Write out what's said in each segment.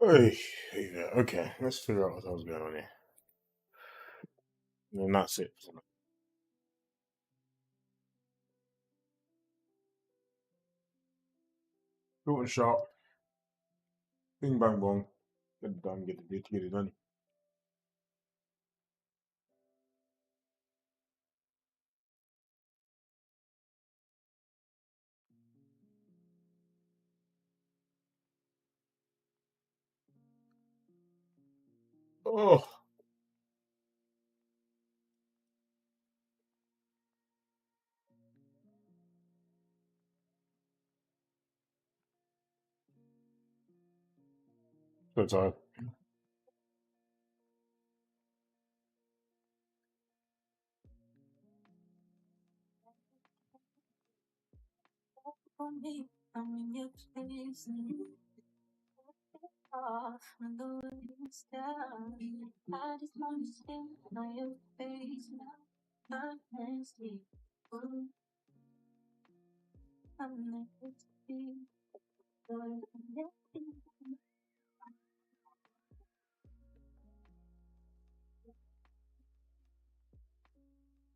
Hey, yeah, okay, let's figure out what else going on here. And that's it. Short and sharp. Bing bang bong. Get it done, get it done. Oh, so tired.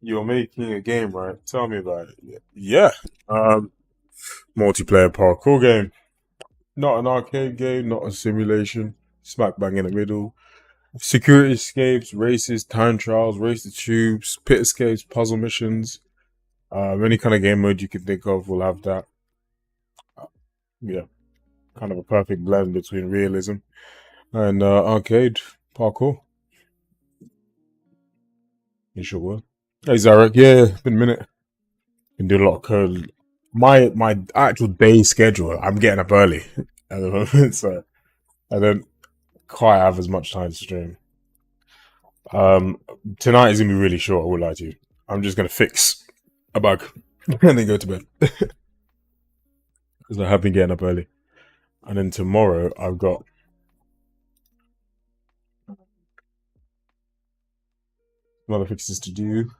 You're making a game, right? Tell me about it. Yeah. Um, multiplayer parkour game. Not an arcade game, not a simulation. Smack bang in the middle. Security escapes, races, time trials, race the tubes, pit escapes, puzzle missions. Any kind of game mode you can think of will have that. Yeah, kind of a perfect blend between realism and arcade parkour. You sure will. Hey Zarek, yeah, been a minute. Been doing a lot of code. My actual day schedule, I'm getting up early at the moment, so I don't quite have as much time to stream. Um, Tonight is gonna be really short. I will lie to you. I'm just gonna fix a bug and then go to bed because I have been getting up early. And then tomorrow I've got some other fixes to do.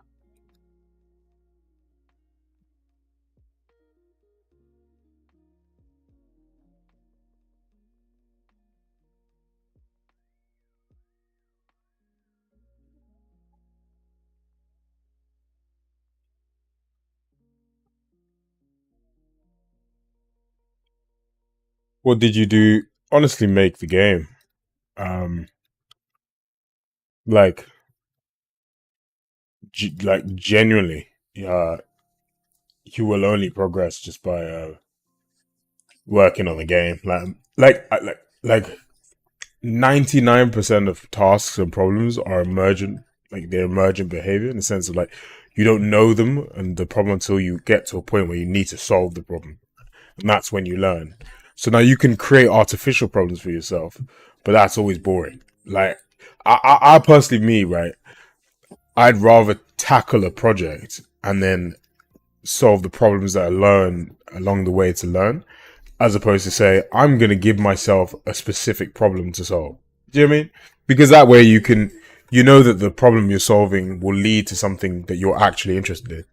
What did you do? Honestly, make the game. Um, like, genuinely, you will only progress just by working on the game. Like 99% of tasks and problems are emergent. Like they're emergent behavior in the sense of like you don't know them and the problem until you get to a point where you need to solve the problem, and that's when you learn. So now you can create artificial problems for yourself, but that's always boring. Like I personally, me, right? I'd rather tackle a project and then solve the problems that I learn along the way to learn, as opposed to say, I'm going to give myself a specific problem to solve. Do you know what I mean? Because that way you know that the problem you're solving will lead to something that you're actually interested in.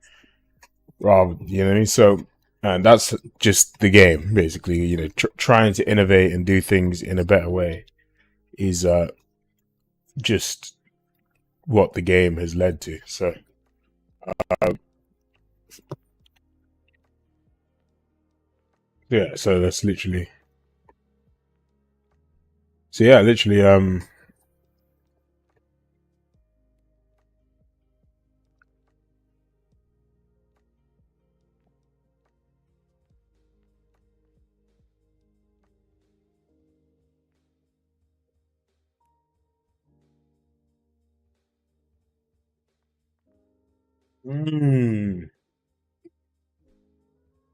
Rather, you know what I mean? So, and that's just the game, basically. You know, trying to innovate and do things in a better way is just what the game has led to. So, uh, yeah, so that's literally. So yeah, literally. Mm,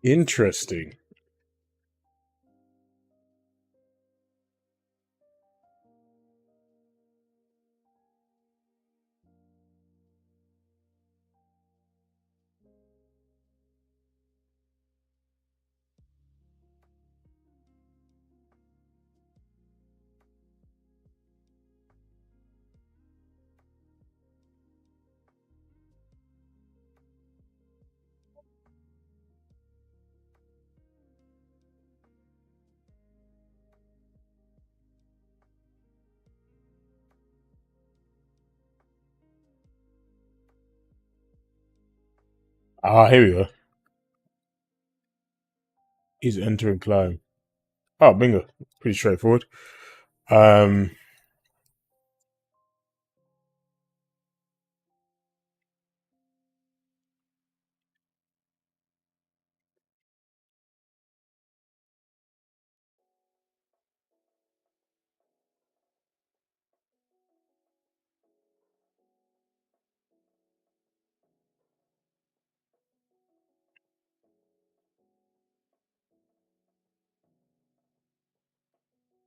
interesting. Ah, here we go. He's entering climb. Oh, bingo. Pretty straightforward. Um,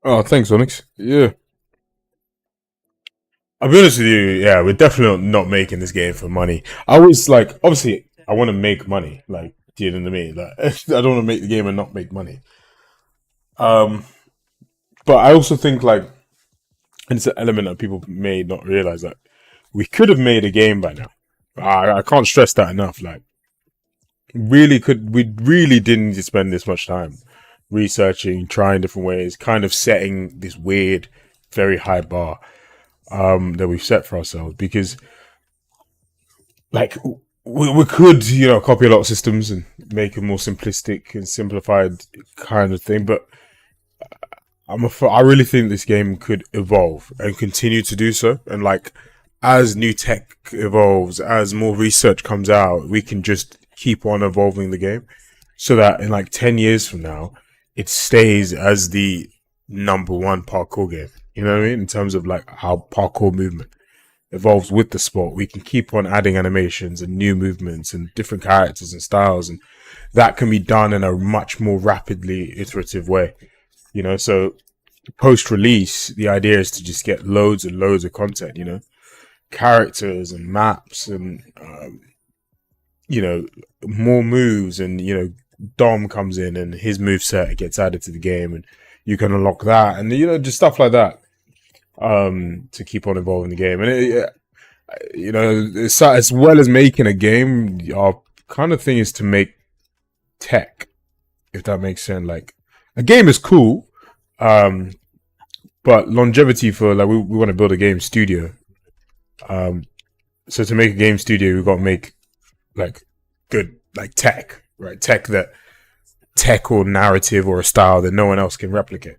oh, thanks, Onyx. Yeah. I'll be honest with you, yeah, we're definitely not making this game for money. I always like, obviously, I want to make money. Like, do you know what I mean? Like, I don't want to make the game and not make money. Um, but I also think like, and it's an element that people may not realize that we could have made a game by now. I can't stress that enough. Like, we really didn't need to spend this much time researching, trying different ways, kind of setting this weird, very high bar that we've set for ourselves because like we could copy a lot of systems and make a more simplistic and simplified kind of thing, but I really think this game could evolve and continue to do so, and like as new tech evolves, as more research comes out, we can just keep on evolving the game so that in like 10 years from now it stays as the number one parkour game, you know what I mean, in terms of like how parkour movement evolves with the sport. We can keep on adding animations and new movements and different characters and styles, and that can be done in a much more rapidly iterative way. So post release, the idea is to just get loads and loads of content. Characters and maps and more moves, and Dom comes in and his move set gets added to the game, and you can unlock that, and just stuff like that to keep on evolving the game. And as well as making a game, our kind of thing is to make tech, if that makes sense. Like a game is cool, um, but longevity for like we want to build a game studio. Um, so to make a game studio, we've got to make like good like tech, right? Tech or narrative or a style that no one else can replicate,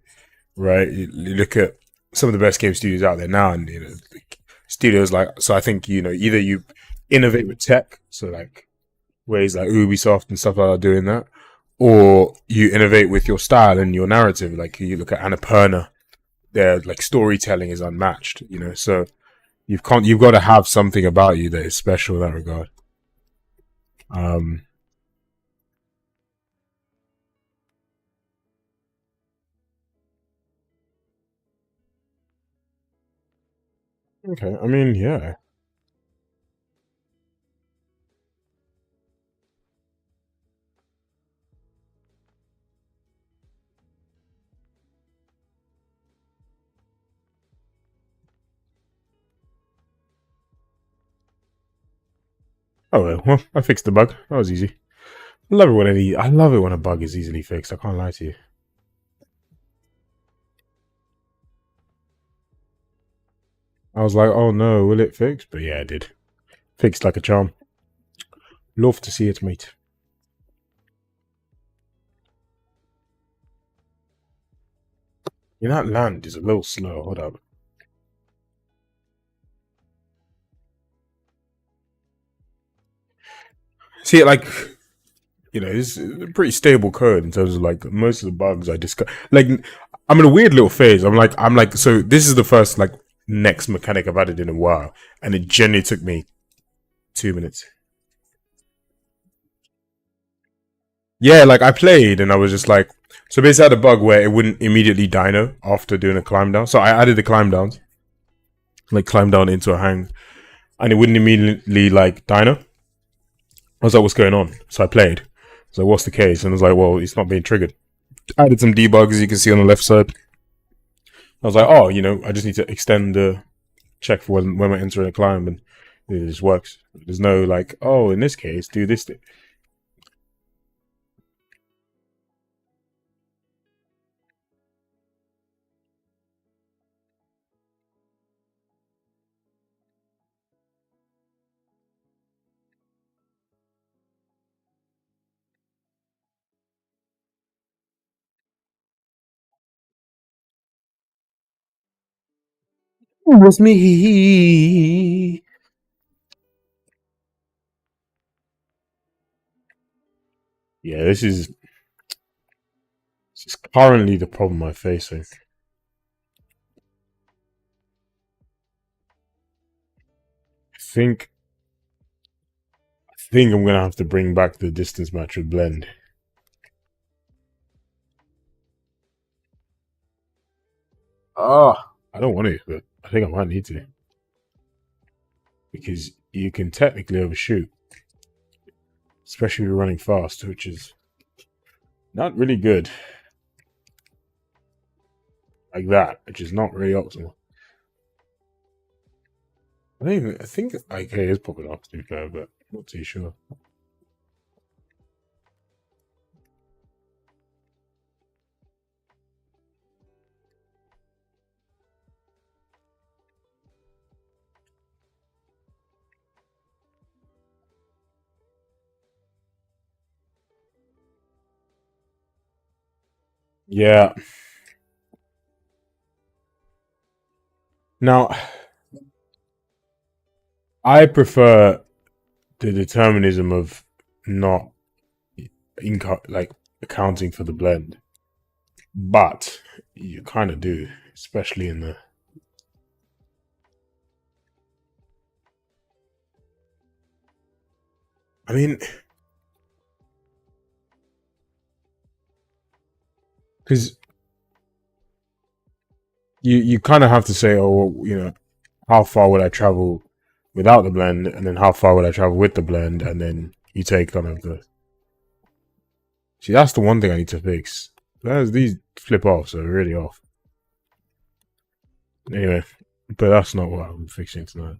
right? You look at some of the best game studios out there now, and like, studios like, so I think either you innovate with tech, so like ways like Ubisoft and stuff like that are doing that, or you innovate with your style and your narrative. Like you look at Annapurna, their like storytelling is unmatched. So you've got to have something about you that is special in that regard. Um, okay, I mean, yeah. Oh well, I fixed the bug. That was easy. I love it when a bug is easily fixed. I can't lie to you. I was like, oh no, will it fix? But yeah, it did. Fixed like a charm. Love to see it, mate. That land is a little slow. Hold up. See, like, it's a pretty stable code in terms of like most of the bugs I discover. Like, I'm in a weird little phase. I'm like, so this is the first like next mechanic I've added in a while, and it generally took me 2 minutes. Yeah, like I played and I was just like, so basically I had a bug where it wouldn't immediately dyno after doing a climb down. So I added the climb downs, like climb down into a hang, and it wouldn't immediately like dyno. I was like, what's going on? So I played. So what's the case? And I was like, well, it's not being triggered. I added some debugs, as you can see on the left side. I was like, oh, I just need to extend the check for when we're entering a climb, and it just works. There's no like, oh, in this case, do this thing. It was me. Yeah, this is currently the problem I'm facing. think think I'm gonna have to bring back the distance match with blend. I don't want to, but I think I might need to because you can technically overshoot, especially if you're running fast, which is not really good. Like that, which is not really optimal. I think IK is popping off to be fair, but I'm not too sure. Yeah. Now, I prefer the determinism of not like accounting for the blend, but you kind of do, especially in the. I mean, because you kind of have to say, oh, well, how far would I travel without the blend, and then how far would I travel with the blend, and then you take kind of the. See, that's the one thing I need to fix. These flip off, so they're really off. Anyway, but that's not what I'm fixing tonight.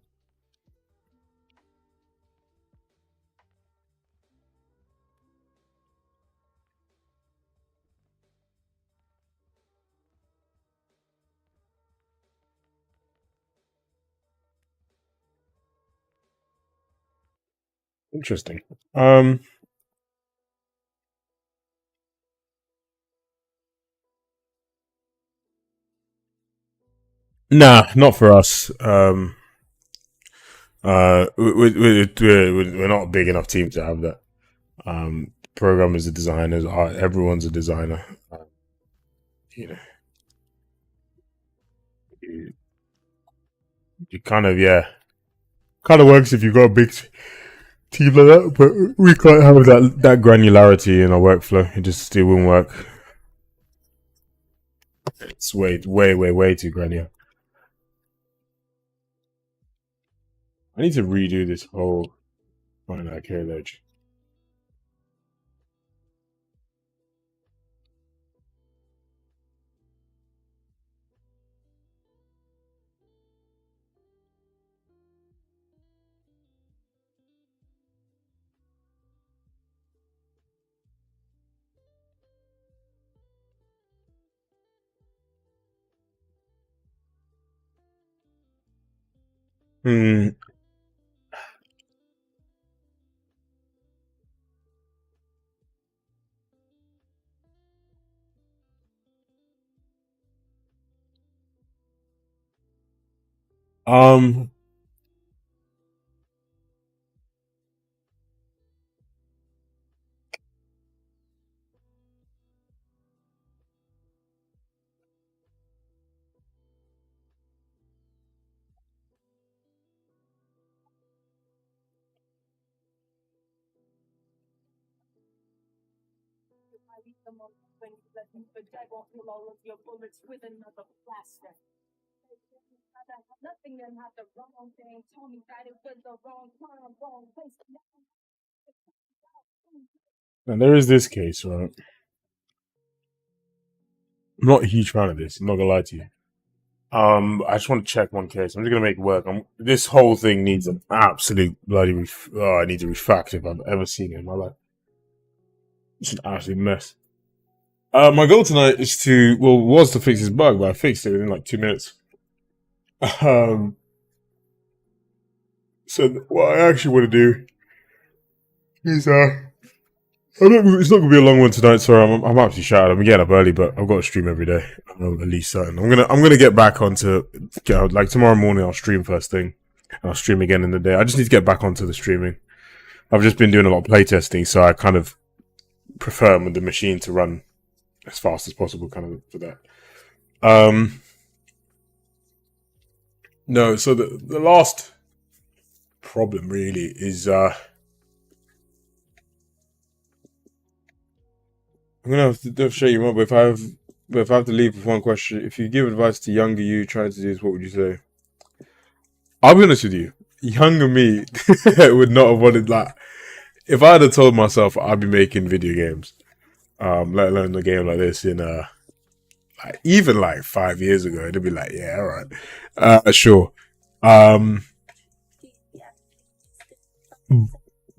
Interesting. Nah, not for us. We're not a big enough team to have that. Programmers are designers. Everyone's a designer. You know, you, you kind of kind of works if you've got a big team like that. But we can't have that granularity in our workflow. It won't work. It's way too granular. I need to redo this whole finite care ledge. Hmm. Um. And there is this case, right? I'm not a huge fan of this. I'm not gonna lie to you. I just want to check one case. I'm just gonna make it work. This whole thing needs an absolute bloody. I need to refactor if I've ever seen it in my life. It's an absolute mess. My goal tonight is was to fix this bug, but I fixed it within like 2 minutes. Um, so what I actually want to do is it's not gonna be a long one tonight. Sorry, I'm absolutely shattered. I'm getting up early, but I've got to stream every day. At least certain. I'm gonna get back onto like tomorrow morning. I'll stream first thing. I'll stream again in the day. I just need to get back onto the streaming. I've just been doing a lot of playtesting, so I kind of prefer with the machine to run as fast as possible, kind of for that. Um, no, so the last problem really is I'm gonna have to show you more. But if I have to leave with one question, if you give advice to younger you trying to do this, what would you say? I'll be honest with you. Younger me would not have wanted like if I had have told myself I'd be making video games, let alone a game like this in like, even like 5 years ago, it'd be like, yeah, all right, sure. Um,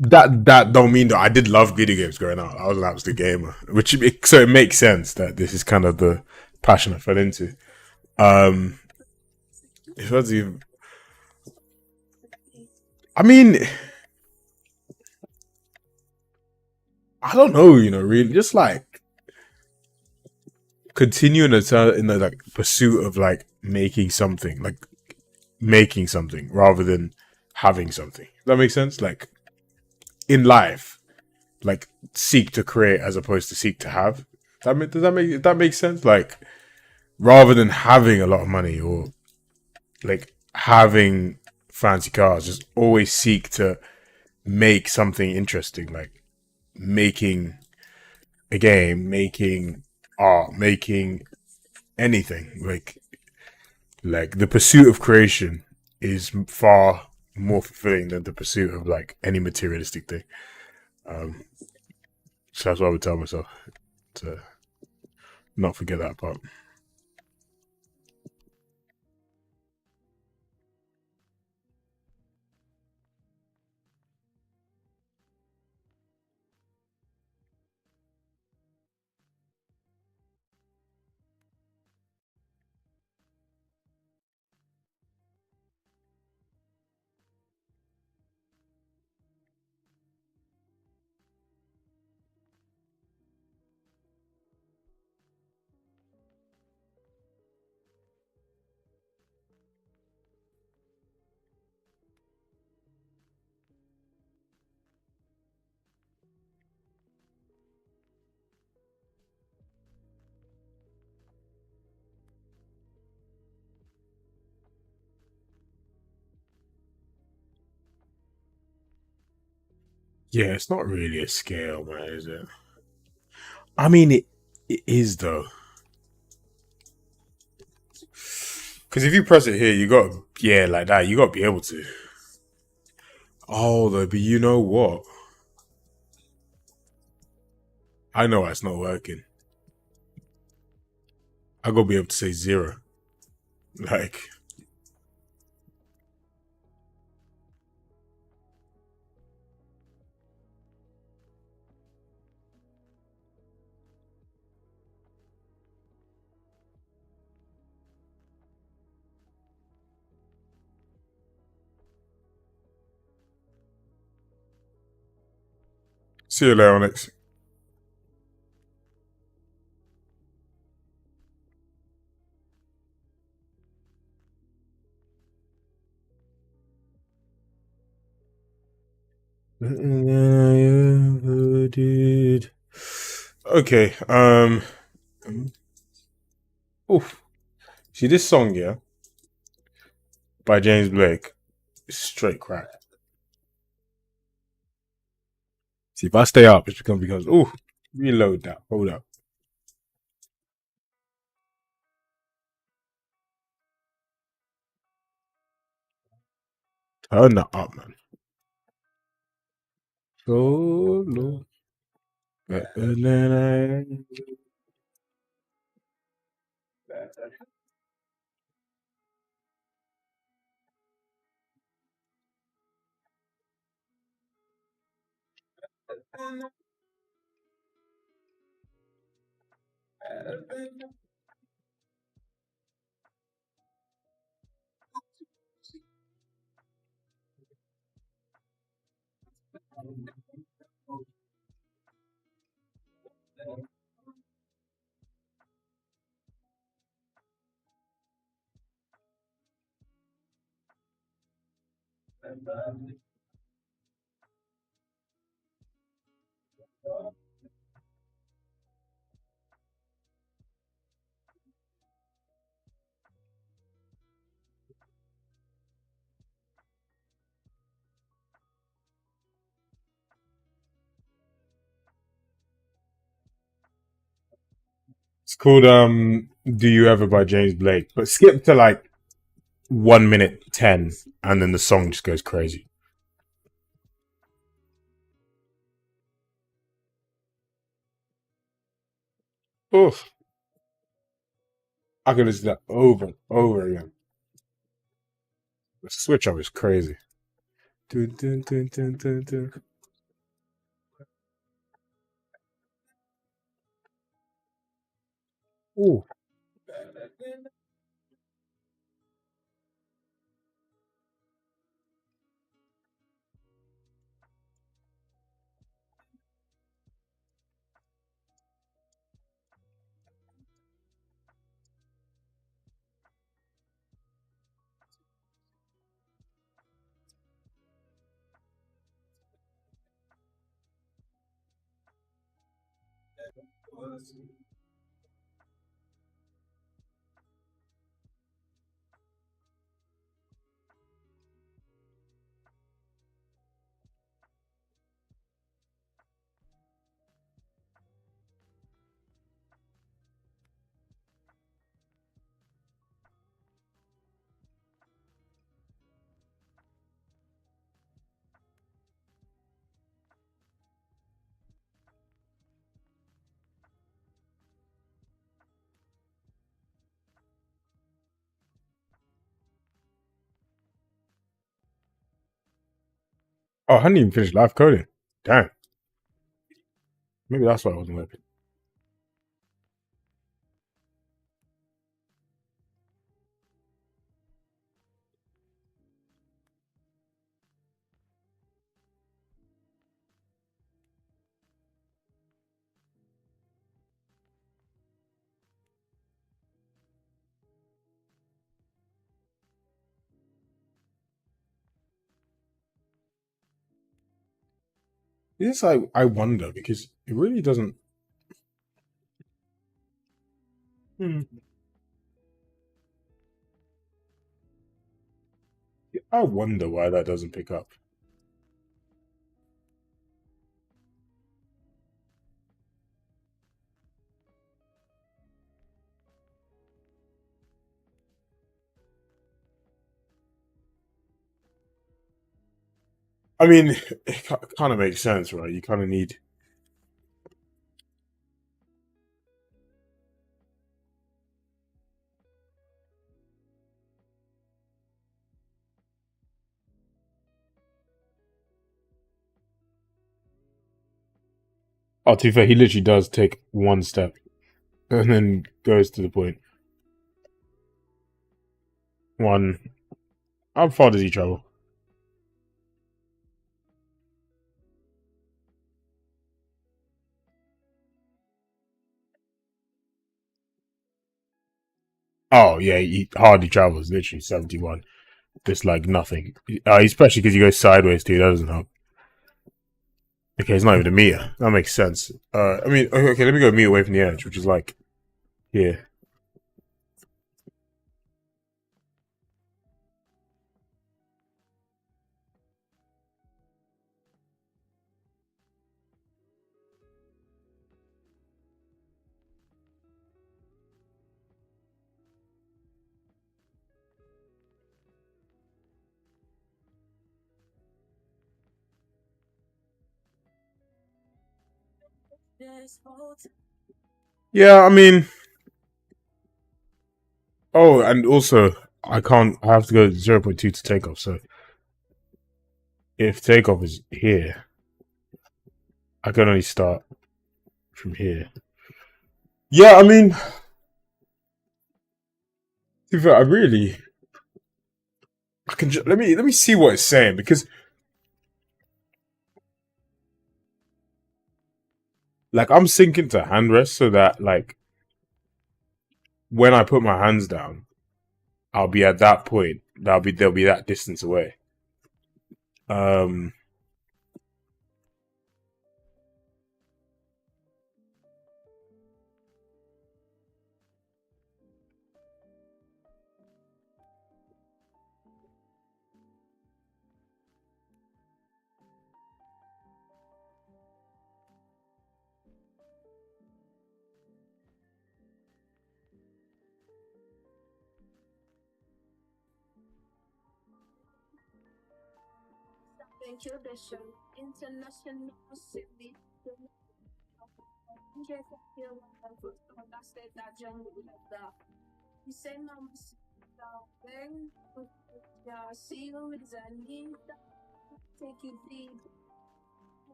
that don't mean that I did love video games growing up. I was an absolute gamer, so it makes sense that this is kind of the passion I fell into. Um, if I was even, I mean, I don't know, really, just like continue in the like pursuit of like making something rather than having something. Does that make sense? Like in life, like seek to create as opposed to seek to have. Does that make sense? Like rather than having a lot of money or like having fancy cars, just always seek to make something interesting, like making a game, making art, making anything. Like the pursuit of creation is far more fulfilling than the pursuit of like any materialistic thing. Um, so that's what I would tell myself to not forget that part. Yeah, it's not really a scale, man, is it? I mean, it is though, because if you press it here, you got yeah, like that. You got to be able to. Oh, though, but you know what? I know why it's not working. I got to be able to say zero. Like, see you later, Onyx. Than I ever did. Okay. Oof. See this song, yeah, by James Blake. It's straight crack. See, if I stay up, it's because ooh, reload that. Hold up. Turn that up, man. Solo. Better than I. It's called Do You Ever by James Blake. But skip to like 1 minute 10 and then the song just goes crazy. Oof. I could listen to that over and over again. The switch up is crazy. Dun, dun, dun, dun, dun, dun. Ooh. Oh, I hadn't even finished live coding. Damn. Maybe that's why I wasn't working. This I wonder because it really doesn't. Hmm. I wonder why that doesn't pick up. I mean, it kind of makes sense, right? You kind of need. Oh, to be fair, he literally does take one step and then goes to the point. One. How far does he travel? Oh, yeah, he hardly travels. Literally 71. Just like nothing. Especially because he goes sideways too. That doesn't help. Okay, it's not even a meter. That makes sense. I mean, okay, let me go a meter away from the edge, which is like here. Yeah, I mean, oh, and also I can't. I have to go 0.2 to takeoff. So if takeoff is here, I can only start from here. Yeah, I mean, I really, I can. Let me see what it's saying because, like, I'm sinking to hand rest so that, like, when I put my hands down, I'll be at that point. They'll be that distance away. Um,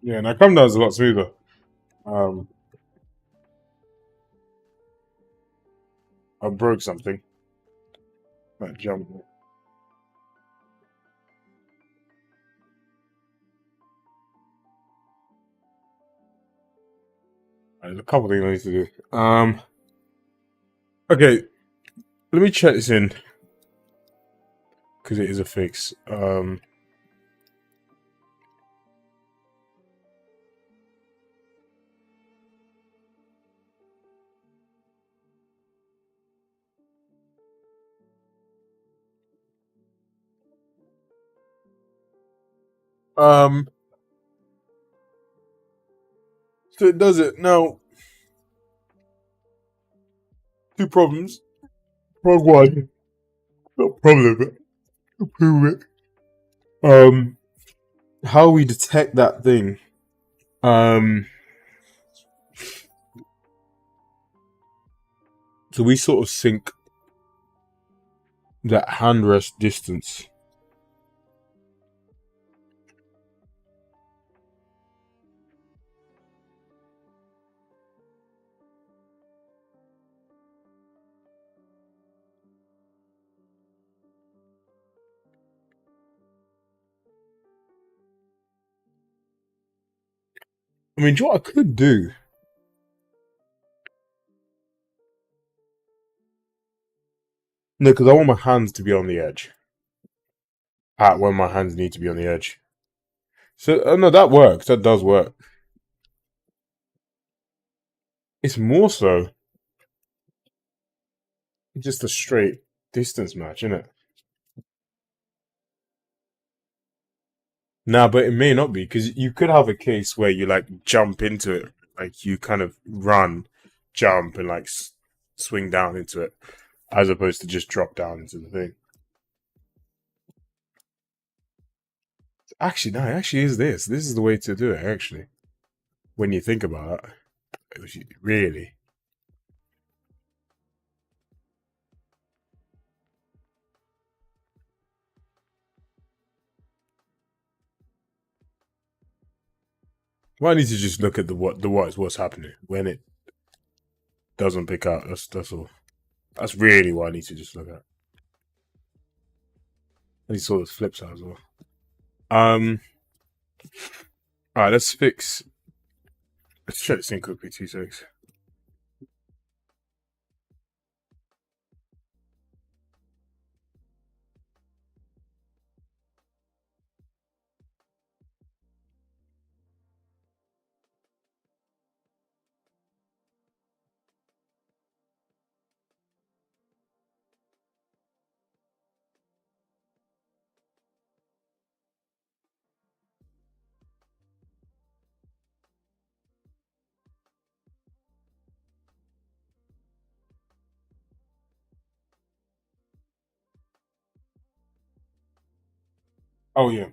yeah, now come down's a lot smoother. Um, I broke something. That jump. There's a couple things I need to do. Okay, let me check this in because it is a fix. Um, so it does it now. Two problems. Prog one, not problem, but improve it. How we detect that thing. Um, so we sort of sync that handrest distance. I mean, do you know what I could do? No, because I want my hands to be on the edge. At when my hands need to be on the edge. So, no, that works. That does work. It's more so just a straight distance match, isn't it? Nah, but it may not be because you could have a case where you like jump into it, like you kind of run, jump, and like swing down into it, as opposed to just drop down into the thing. Actually, no, it actually is this. This is the way to do it. Actually, when you think about it, really. Well, I need to just look at what's happening when it doesn't pick up. That's all. That's really what I need to just look at. And he saw the flip side as well. Um. All right, let's fix. Let's check this in quickly. 2 secs. Oh yeah.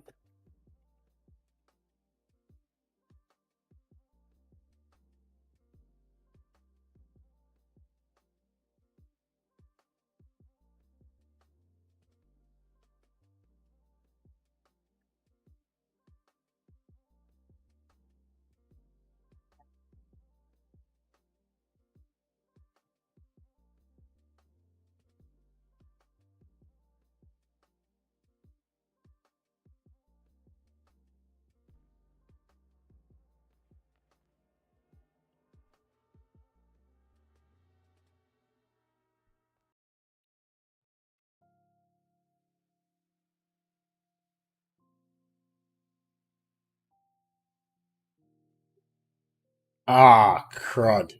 Ah, crud.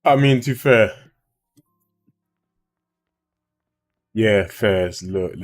I mean, to be fair, yeah, fair. Look.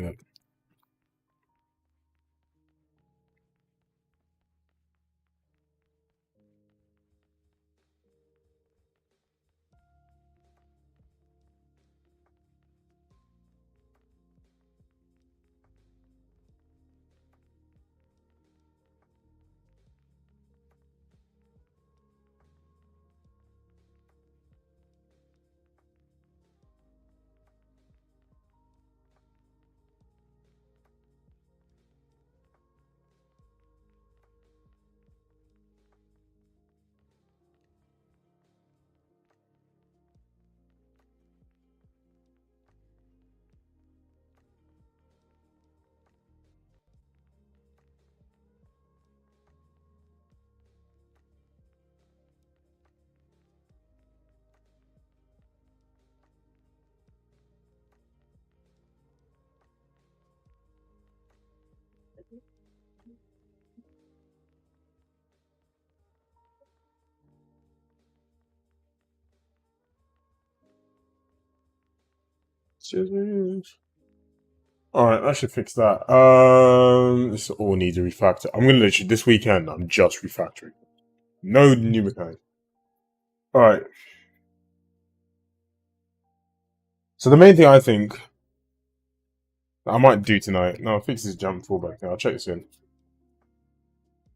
All right, I should fix that. This all needs a refactor. I'm gonna literally this weekend. I'm just refactoring. No new mechanic. All right. So the main thing I think I might do tonight. No, I'll fix this jump fallback thing. I'll check this in.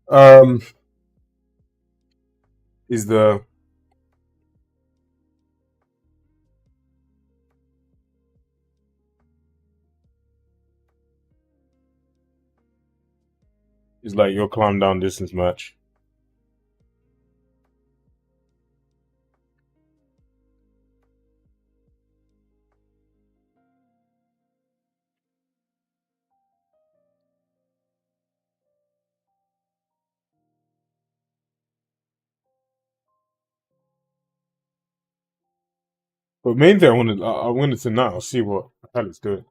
Um, is the is like your climb down distance match. But main thing I wanted to now see what the hell it's doing.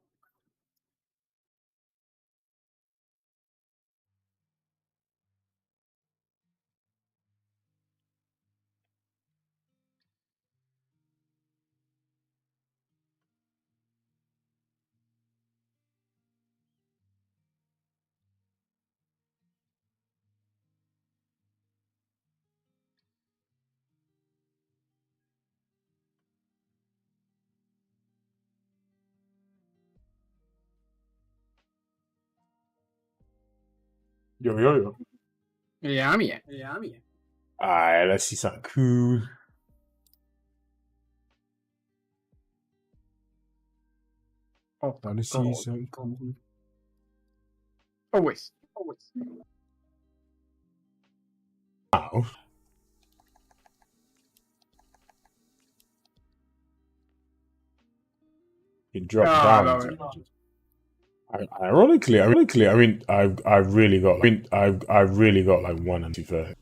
Yo. Yeah, I'm here. Alright, let's see something cool. Oh, Let's see something cool. always. Wow. It dropped down. Ironically, I mean, I really got like one and two fair.